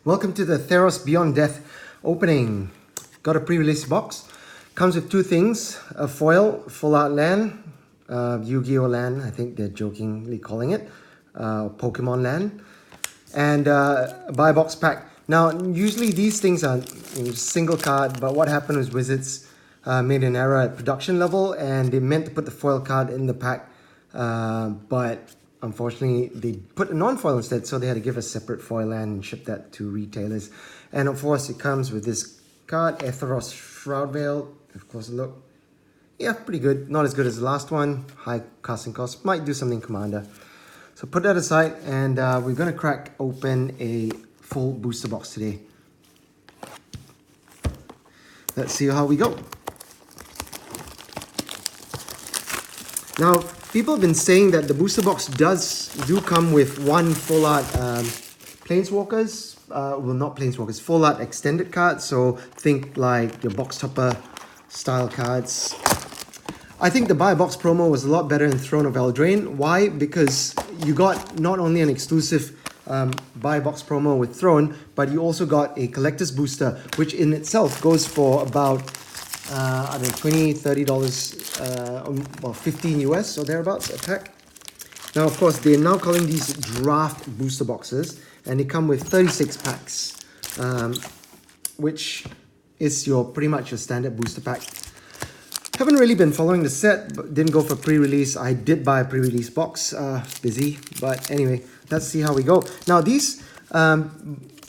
Welcome to the Theros Beyond Death opening. Got a pre-release box. Comes with two things, a foil, full art land, Yu-Gi-Oh land, I think they're jokingly calling it, Pokemon land, and a buy box pack. Now, usually these things are single card, but what happened was Wizards made an error at production level and they meant to put the foil card in the pack, but unfortunately they put a non-foil instead, so they had to give a separate foil land and ship that to retailers. And of course it comes with this card, Theros Shroud Veil. Of course, look, yeah, pretty good. Not as good as the last one. High casting cost, might do something Commander. So put that aside, and we're going to crack open a full booster box today. Let's see how we go. Now, people have been saying that the booster box do come with one full art Planeswalkers. Well, not Planeswalkers, full art extended cards. So think like your box topper style cards. I think the buy box promo was a lot better in Throne of Eldraine. Why? Because you got not only an exclusive buy box promo with Throne, but you also got a collector's booster, which in itself goes for about I don't know, $20, $30, well, 15 US or thereabouts a pack. Now, of course, they're now calling these draft booster boxes, and they come with 36 packs, which is pretty much your standard booster pack. Haven't really been following the set, but didn't go for pre-release. I did buy a pre-release box, busy, but anyway, let's see how we go. Now, these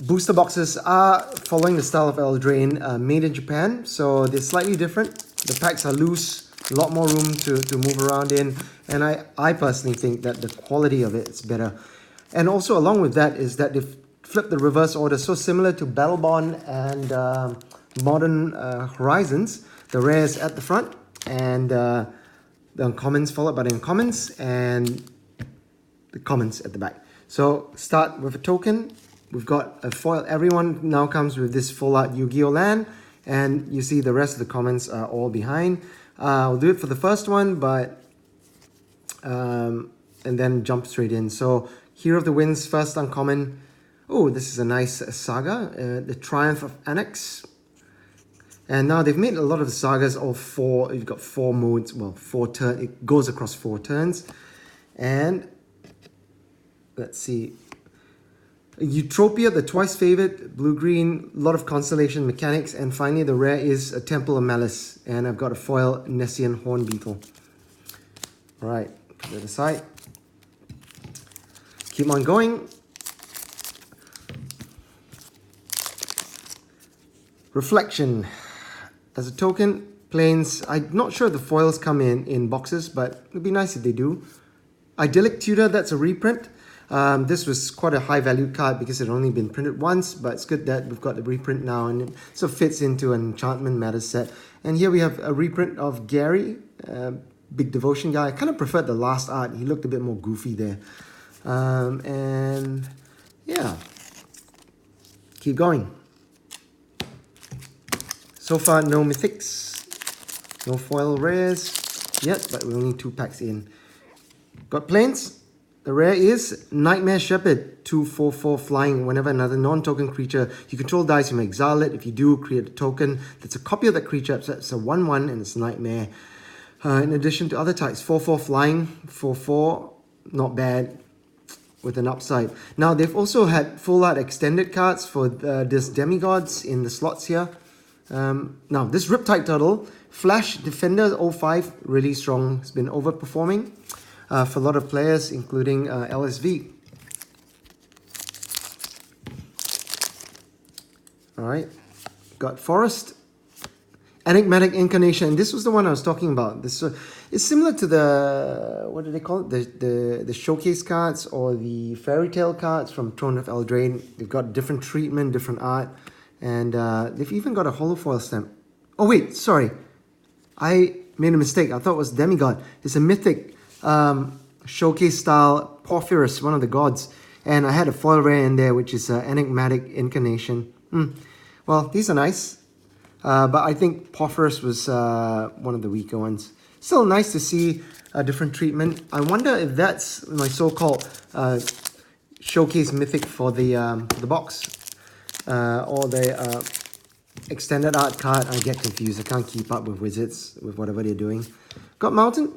booster boxes are following the style of Eldraine, made in Japan, so they're slightly different. The packs are loose, a lot more room to move around in, and I personally think that the quality of it is better. And also along with that is that they've flipped the reverse order, so similar to Battlebond and Modern Horizons. The rares at the front, and the uncommons followed by the uncommons, and the commons at the back. So start with a token. We've got a foil. Everyone now comes with this full art Yu-Gi-Oh land, and you see the rest of the commons are all behind. I'll do it for the first one, but and then jump straight in. So Hero of the Winds, first uncommon. Oh, this is a nice saga, the Triumph of Annex. And now they've made a lot of the sagas all four. You've got 4 modes, well, 4 turns. It goes across 4 turns. And let's see. Utopia, the twice favored, blue-green, a lot of constellation mechanics. And finally, the rare is a Temple of Malice. And I've got a foil Nessian Horn Beetle. All right, put that aside. Keep on going. Reflection. As a token, planes, I'm not sure if the foils come in boxes, but it'd be nice if they do. Idyllic Tutor, that's a reprint. This was quite a high value card because it had only been printed once, but it's good that we've got the reprint now, and it sort of fits into an Enchantment Matters set. And here we have a reprint of Gary, big devotion guy. I kind of preferred the last art. He looked a bit more goofy there. And yeah, keep going. So far, no mythics, no foil rares yet, but we're only 2 packs in. Got planes. The rare is Nightmare Shepherd, 2/4/4 flying. Whenever another non-token creature you control dies, you may exile it. If you do, create a token that's a copy of that creature. It's a 1/1 and it's Nightmare. In addition to other types, 4/4 flying, 4/4, not bad, with an upside. Now, they've also had full art extended cards for this demigods in the slots here. Now, this Riptide Turtle, Flash Defender 05, really strong. It's been overperforming for a lot of players, including LSV. All right, got Forest, Enigmatic Incarnation. This was the one I was talking about. This it's similar to the, what do they call it? The showcase cards or the fairy tale cards from Throne of Eldraine. They've got different treatment, different art. And they've even got a holofoil stamp. Oh wait, sorry. I made a mistake. I thought it was Demigod. It's a mythic showcase style Porphyros, one of the gods. And I had a foil rare in there, which is Enigmatic Incarnation. Well, these are nice. But I think Porphyros was one of the weaker ones. Still nice to see a different treatment. I wonder if that's my so-called showcase mythic for the box. or the extended art card, I get confused. I can't keep up with wizards, with whatever they're doing. Got Mountain.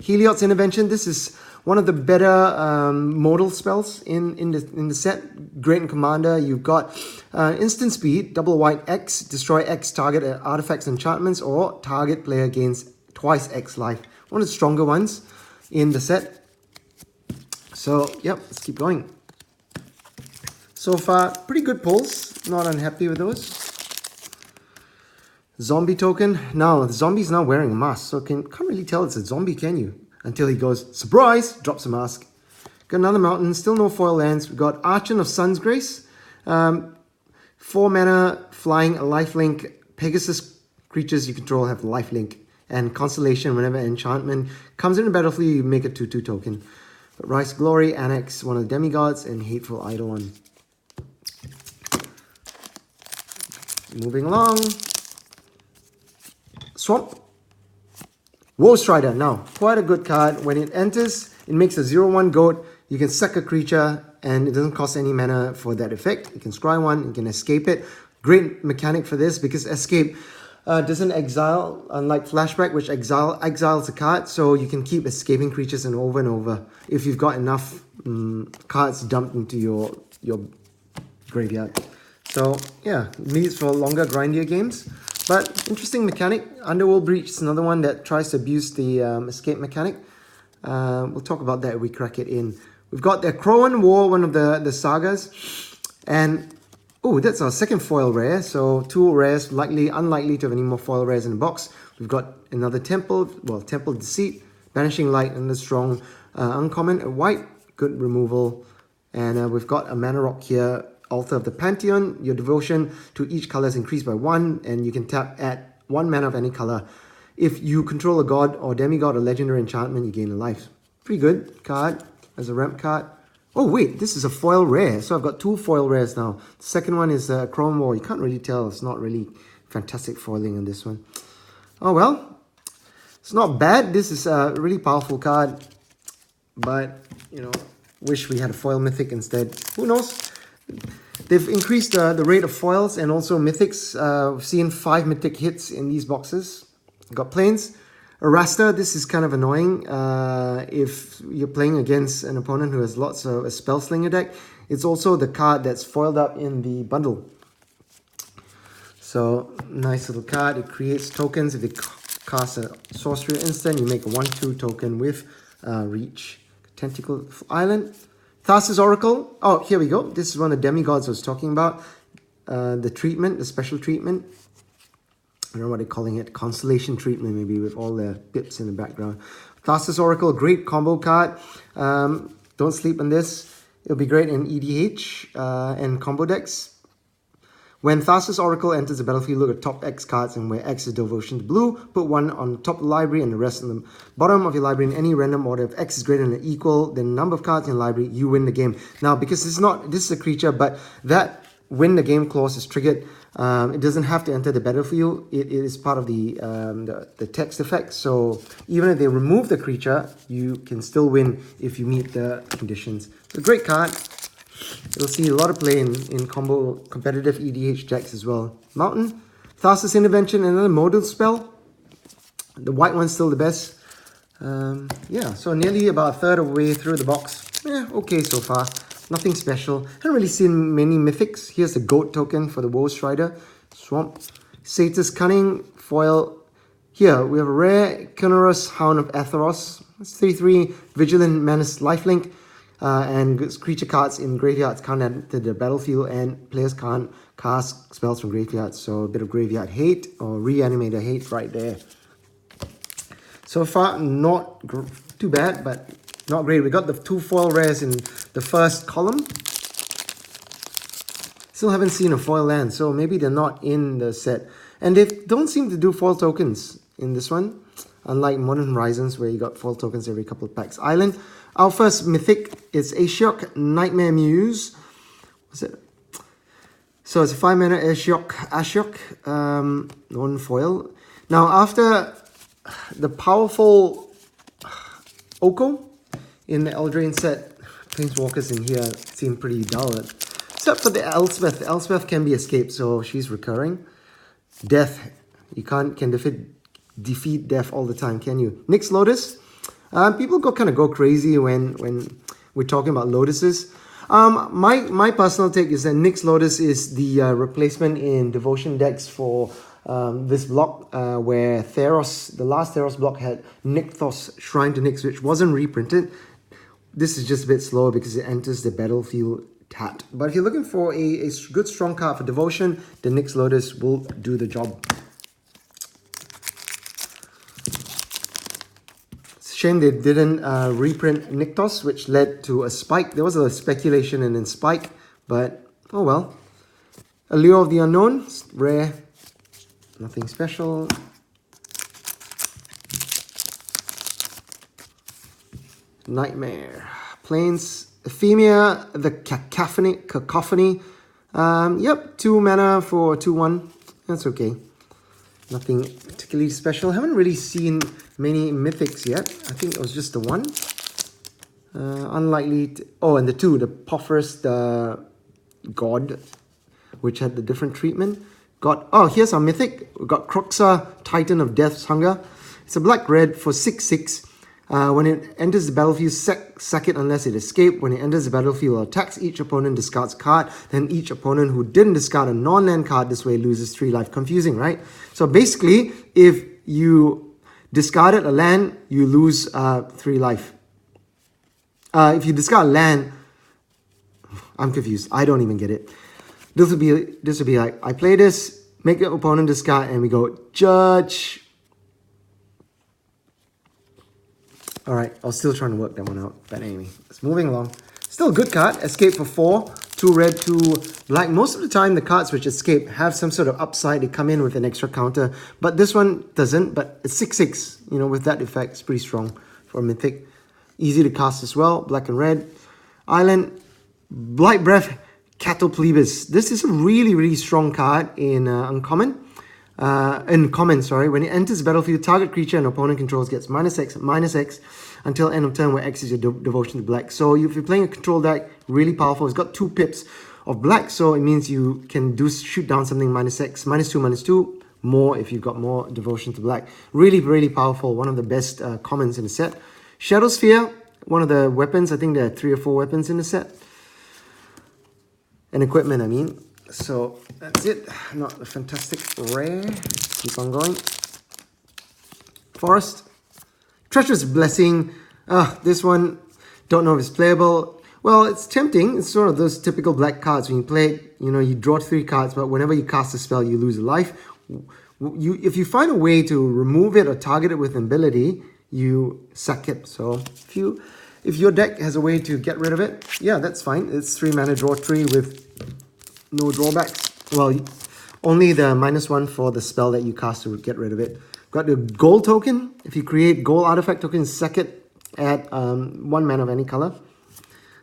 Heliod's Intervention. This is one of the better modal spells in the set. Great in Commander. You've got instant speed, double white X, destroy X target artifacts, enchantments, or target player gains twice X life. One of the stronger ones in the set. So, yep, let's keep going. So far, pretty good pulls. Not unhappy with those. Zombie token. Now, the zombie's now wearing a mask, so can't really tell it's a zombie, can you? Until he goes, surprise, drops a mask. Got another mountain, still no foil lands. We've got Archon of Sun's Grace. 4 mana, flying, a lifelink. Pegasus creatures you control have lifelink. And Constellation, whenever enchantment comes into the battlefield, you make a 2/2 token. But Rise Glory, Annex, one of the demigods, and Hateful Eidolon. Moving along. Swamp. Woe Strider. Now, quite a good card. When it enters, it makes a 0/1 goat. You can sack a creature, and it doesn't cost any mana for that effect. You can scry one, you can escape it. Great mechanic for this, because escape doesn't exile, unlike Flashback, which exiles a card. So you can keep escaping creatures and over if you've got enough cards dumped into your graveyard. So yeah, needs for longer, grindier games. But interesting mechanic. Underworld Breach is another one that tries to abuse the escape mechanic. We'll talk about that if we crack it in. We've got the Crowan War, one of the sagas. And, oh, that's our second foil rare. So 2 rares, unlikely to have any more foil rares in the box. We've got another Temple Deceit, Banishing Light, and the strong uncommon, a white, good removal. And we've got a Mana Rock here. Altar of the Pantheon. Your devotion to each color is increased by 1, and you can tap at 1 mana of any color. If you control a god or demigod or legendary enchantment, you gain a life. Pretty good card as a ramp card. Oh wait, this is a foil rare. So I've got 2 foil rares now. The second one is Chrome War. You can't really tell. It's not really fantastic foiling on this one. Oh well. It's not bad. This is a really powerful card. But, you know, wish we had a foil mythic instead. Who knows? They've increased the rate of foils and also mythics. We've seen 5 mythic hits in these boxes. Got planes. Arasta, this is kind of annoying if you're playing against an opponent who has lots of a Spellslinger deck. It's also the card that's foiled up in the bundle. So, nice little card. It creates tokens. If you cast a sorcery instant, you make a 1/2 token with reach. Tentacle Island. Thassa's Oracle. Oh, here we go. This is one of the demigods I was talking about. The treatment, the special treatment. I don't know what they're calling it. Constellation treatment, maybe, with all the pips in the background. Thassa's Oracle, great combo card. Don't sleep on this. It'll be great in EDH and combo decks. When Thassa's Oracle enters the battlefield, look at top X cards, and where X is devotion to blue, put 1 on the top of the library and the rest on the bottom of your library in any random order. If X is greater than or equal than the number of cards in the library, you win the game. Now, because this is a creature, but that win the game clause is triggered. It doesn't have to enter the battlefield. It is part of the text effect. So even if they remove the creature, you can still win if you meet the conditions. It's a great card. You'll see a lot of play in competitive EDH decks as well. Mountain, Thassa's Intervention, another modal spell. The white one's still the best. Yeah, so nearly about a third of the way through the box. Okay so far. Nothing special. Haven't really seen many mythics. Here's the goat token for the Woe Strider. Swamp. Satyrs Cunning, foil. Here, we have a rare Kilnorus Hound of Theros. It's 3/3, Vigilant Menace, lifelink. And creature cards in graveyards can't enter the battlefield, and players can't cast spells from graveyards. So a bit of graveyard hate or reanimator hate right there. So far, not too bad, but not great. We got the 2 foil rares in the first column. Still haven't seen a foil land, so maybe they're not in the set. And they don't seem to do foil tokens in this one, unlike Modern Horizons, where you got foil tokens every couple of packs. Island. Our first mythic is Ashiok, Nightmare Muse. What's it? So it's a 5 mana Ashiok, non-foil. Now, after the powerful Oko in the Eldraine set, Planeswalkers in here seem pretty dull. It's Except for the Elspeth. Elspeth can be escaped, so she's recurring. Death. You can defeat death all the time, can you? Nyx Lotus. People kind of go crazy when we're talking about lotuses. My personal take is that Nyx Lotus is the replacement in devotion decks for this block where Theros, the last Theros block had Nykthos, Shrine to Nyx, which wasn't reprinted. This is just a bit slower because it enters the battlefield tapped. But if you're looking for a good strong card for devotion, the Nyx Lotus will do the job. Shame they didn't reprint Nykthos, which led to a spike. There was a speculation and then spike, but oh well. Allure of the Unknown, rare, nothing special. Nightmare. Plains, Ephemia, the Cacophony. Yep, 2 mana for 2/1. That's okay. Nothing particularly special. Haven't really seen many mythics yet. I think it was just the one. Unlikely to, oh, and the 2, the Porphyros, the God, which had the different treatment. Here's our mythic. We've got Croxa, Titan of Death's Hunger. It's a black-red for 6/6. When it enters the battlefield, sack it unless it escapes. When it enters the battlefield, attacks each opponent, discards card. Then each opponent who didn't discard a non-land card this way loses 3 life. Confusing, right? So basically, if you discarded a land, you lose 3 life. If you discard land, I'm confused. I don't even get it. This would be like, I play this, make the opponent discard, and we go judge. All right, I was still trying to work that one out. But anyway, it's moving along. Still a good card. Escape for 4. 2 red, 2 black. Most of the time, the cards which escape have some sort of upside. They come in with an extra counter. But this one doesn't. But it's 6/6. You know, with that effect, it's pretty strong for a mythic. Easy to cast as well. Black and red. Island. Blight Breath. Cattle Plebis. This is a really, really strong card in uncommon. In common, sorry. When it enters the battlefield, target creature an opponent controls gets -X until end of turn, where X is your devotion to black. So if you're playing a control deck, really powerful. It's got 2 pips of black, so it means you can shoot down something -X, -2, more if you've got more devotion to black. Really, really powerful. One of the best commons in the set. Shadow Sphere, one of the weapons. I think there are 3 or 4 weapons in the set. And equipment, I mean. So that's it. Not a fantastic rare. Keep on going. Forest. Treacherous Blessing. This one, don't know if it's playable. Well, it's tempting. It's sort of those typical black cards. When you play it, you know, you draw 3 cards, but whenever you cast a spell, you lose a life. If you find a way to remove it or target it with an ability, you sack it. So if your deck has a way to get rid of it, yeah, that's fine. It's 3 mana, draw 3 with no drawbacks. Well, only the -1 for the spell that you cast to get rid of it. Got the gold token. If you create gold artifact tokens, sack it at 1 mana of any color.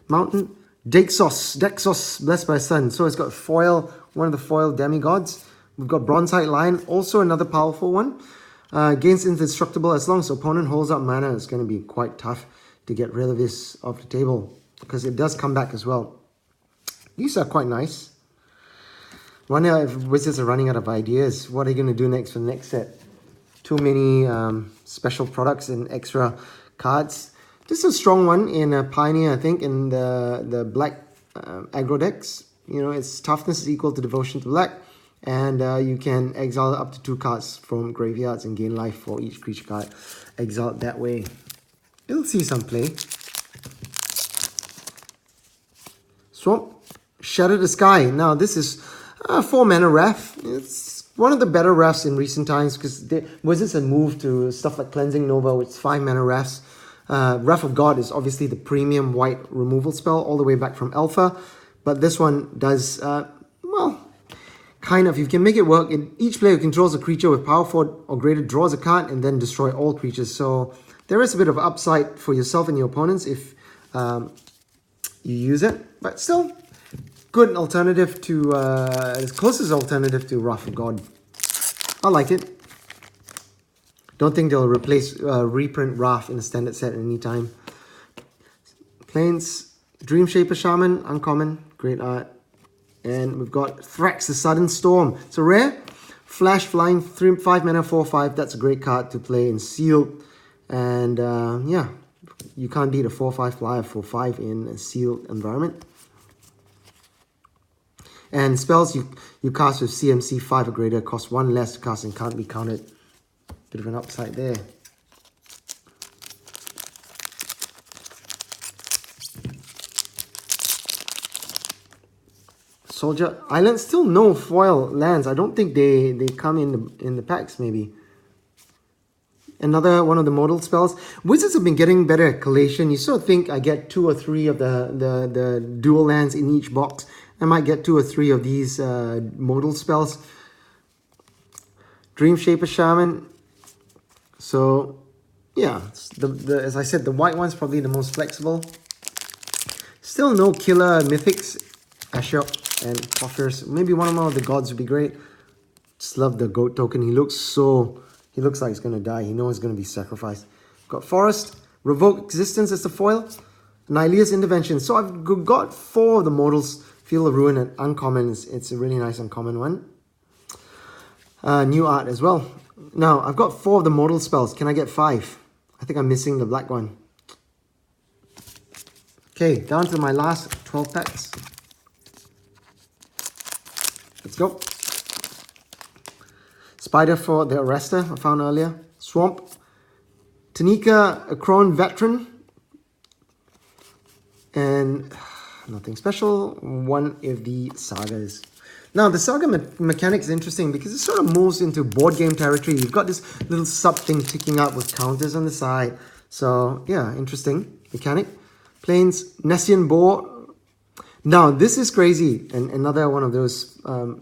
Mountain. Dexos, Blessed by Sun. So it's got foil, one of the foil demigods. We've got Bronzite Lion, also another powerful one. Gains indestructible. As long as the opponent holds up mana, it's going to be quite tough to get rid of this off the table, because it does come back as well. These are quite nice. Wonder if Wizards are running out of ideas. What are they going to do next for the next set? Too many special products and extra cards. This is a strong one in Pioneer, I think, in the black aggro decks. You know, its toughness is equal to devotion to black. And you can exile up to 2 cards from graveyards and gain life for each creature card exiled that way. It'll see some play. Swamp. Shatter the Sky. Now, this is 4 mana Wrath. It's one of the better Wraths in recent times, because Wizards have moved to stuff like Cleansing Nova, which is 5 mana Wraths. Wrath of God is obviously the premium white removal spell all the way back from Alpha. But this one does, well, kind of, you can make it work. Each player who controls a creature with power 4 or greater draws a card and then destroy all creatures. So there is a bit of upside for yourself and your opponents if you use it. But still, good alternative to, as closest alternative to Wrath of God. I like it. Don't think they'll reprint Wrath in the standard set anytime. Plains, Dream Shaper Shaman, uncommon, great art. And we've got Thrax, the Sudden Storm. It's a rare. Flash, flying, 5 mana, 4/5. That's a great card to play in sealed. And yeah, you can't beat a 4/5 flyer for 5 in a sealed environment. And spells you cast with CMC 5 or greater cost 1 less to cast and can't be counted. Bit of an upside there. Soldier Island, still no foil lands. I don't think they come in the packs maybe. Another one of the modal spells. Wizards have been getting better at collation. You sort of think I get 2 or 3 of the dual lands in each box. I might get 2 or 3 of these modal spells. Dream Shaper Shaman. So yeah, as I said, the white one's probably the most flexible. Still no killer mythics. Ashok and Poffers. Maybe one of the gods would be great. Just love the goat token. He looks like he's going to die. He knows he's going to be sacrificed. Got Forest. Revoke Existence as the foil. Nylea's Intervention. So I've got 4 of the modals. Feel of Ruin and Uncommon. It's a really nice uncommon one. New art as well. Now, I've got 4 of the modal spells. Can I get 5? I think I'm missing the black one. Okay, down to my last 12 packs. Let's go. Spider for the Arrester I found earlier. Swamp. Tanika, a Crown Veteran. And nothing special. One of the sagas. Now, the saga mechanic is interesting because it sort of moves into board game territory. You've got this little sub thing ticking up with counters on the side. So, yeah, interesting mechanic. Plains, Nessian Boar. Now, this is crazy. And another one of those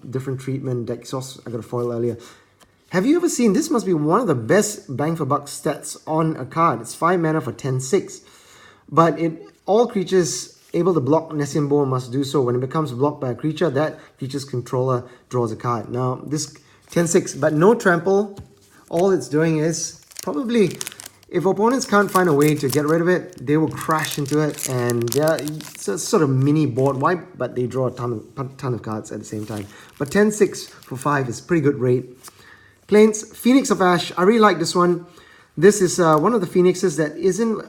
different treatment deck source I got a foil earlier. Have you ever seen, this must be one of the best bang for buck stats on a card. It's 5 mana for 10/6. But all creatures able to block Nessian Boar must do so. When it becomes blocked by a creature, that creature's controller draws a card. Now, this 10/6, but no trample. All it's doing is probably, if opponents can't find a way to get rid of it, they will crash into it. And yeah, it's a sort of mini board wipe, but they draw a ton of cards at the same time. But 10/6 for 5 is pretty good rate. Plains, Phoenix of Ash. I really like this one. This is one of the Phoenixes that isn't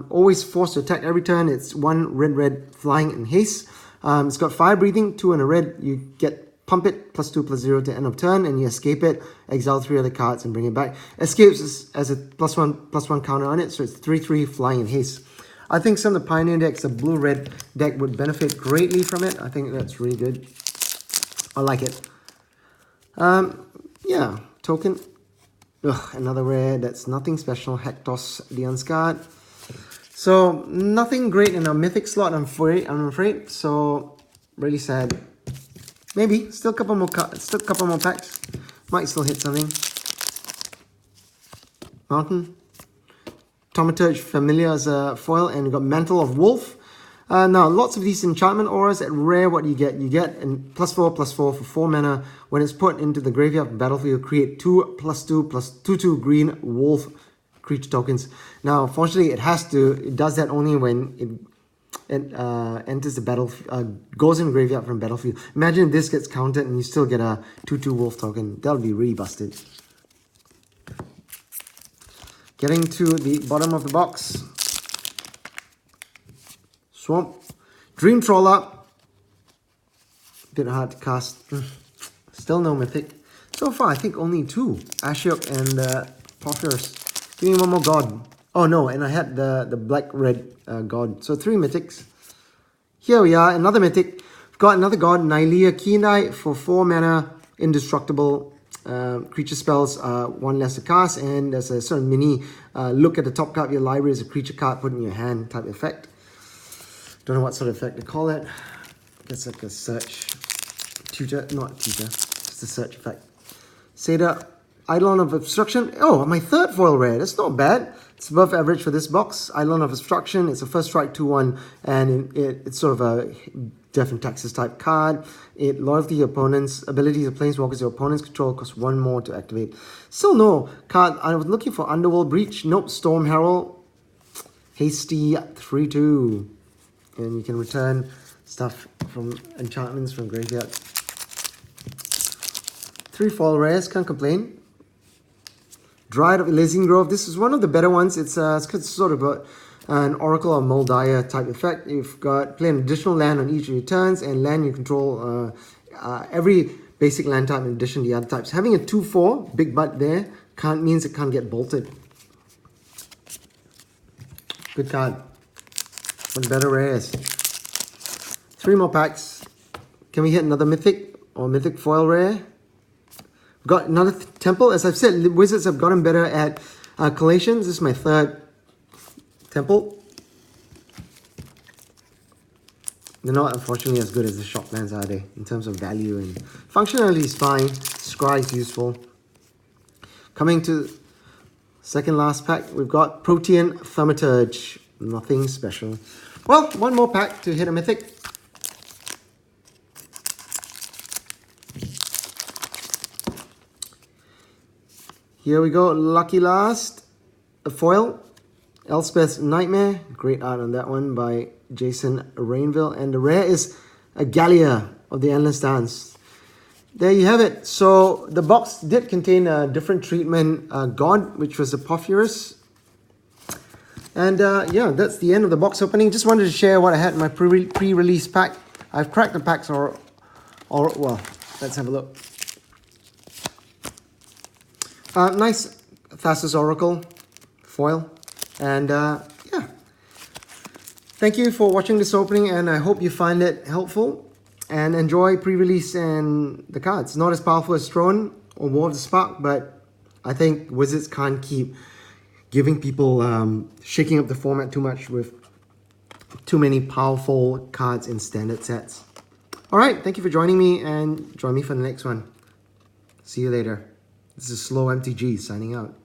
always forced to attack every turn. It's 1 red, flying and haste. It's got fire breathing, 2 and a red. You get pump it, +2/+0 to end of turn, and you escape it, exile 3 other cards and bring it back. Escapes as a +1/+1 counter on it, so it's 3/3 flying and haste. I think some of the Pioneer decks, the blue-red deck, would benefit greatly from it. I think that's really good. I like it. Yeah, token. Ugh, another rare that's nothing special. Hectos the Unscarred. So nothing great in our mythic slot, I'm afraid. So really sad. Maybe still a couple more packs. Might still hit something. Mountain. Thaumaturge Familiar as a foil, and we've got Mantle of Wolf. Now, lots of these enchantment auras. At rare, what you get and +4/+4 for 4 mana. When it's put into the graveyard of the battlefield, create 2/2/+2/2 green wolf creature tokens. Now, unfortunately, it does that only when it enters the battlefield, goes in the graveyard from battlefield. Imagine if this gets counted and you still get a 2/2 wolf token. That would be really busted. Getting to the bottom of the box. Swamp. Dream Trawler. Bit hard to cast. Still no mythic. So far, I think only 2. Ashok and Poffers. Give me one more god. Oh no, and I had the black-red god. So 3 mythics. Here we are, another mythic. We've got another god, Nylea Keen Eye, for 4 mana, indestructible. Creature spells 1 less to cast, and there's a sort of mini look at the top card of your library as a creature card put in your hand type effect. Don't know what sort of effect to call it. It's like a search tutor, not tutor, just a search effect. Seda, Eidolon of Obstruction. Oh, my 3rd foil rare. That's not bad. It's above average for this box. Eidolon of Obstruction. It's a first strike 2/1, and it's sort of a Death and Taxes type card. It loyalty your opponents, abilities of planeswalkers your opponents control costs 1 more to activate. Still no card. I was looking for Underworld Breach. Nope. Storm Herald. Hasty 3/2. And you can return stuff from enchantments from graveyard. 3 foil rares, can't complain. Dryad of Elysian Grove. This is one of the better ones. It's sort of an Oracle or Moldiah type effect. You've got play an additional land on each of your turns, and land you control every basic land type in addition to the other types. Having a 2/4 big butt there means it can't get bolted. Good card. One of the better rares. 3 more packs. Can we hit another mythic or mythic foil rare? Got another temple. As I've said, Wizards have gotten better at collations. This is my 3rd temple. They're not unfortunately as good as the shop lands, are they? In terms of value and functionality is fine. Scry is useful. Coming to second last pack, we've got Protean Thaumaturge. Nothing special. Well, one more pack to hit a mythic. Here we go, lucky last, a foil, Elspeth's Nightmare, great art on that one by Jason Rainville, and the rare is a Gallia of the Endless Dance. There you have it. So the box did contain a different treatment god, which was a Porphyros. And yeah, that's the end of the box opening. Just wanted to share what I had in my pre-release pack. I've cracked the packs well, let's have a look. Nice Thassa's Oracle foil, and yeah, thank you for watching this opening, and I hope you find it helpful and enjoy pre-release and the cards. Not as powerful as Throne or War of the Spark, but I think Wizards can't keep giving people shaking up the format too much with too many powerful cards in standard sets. All right, thank you for joining me, and join me for the next one. See you later. This is Slow MTG signing out.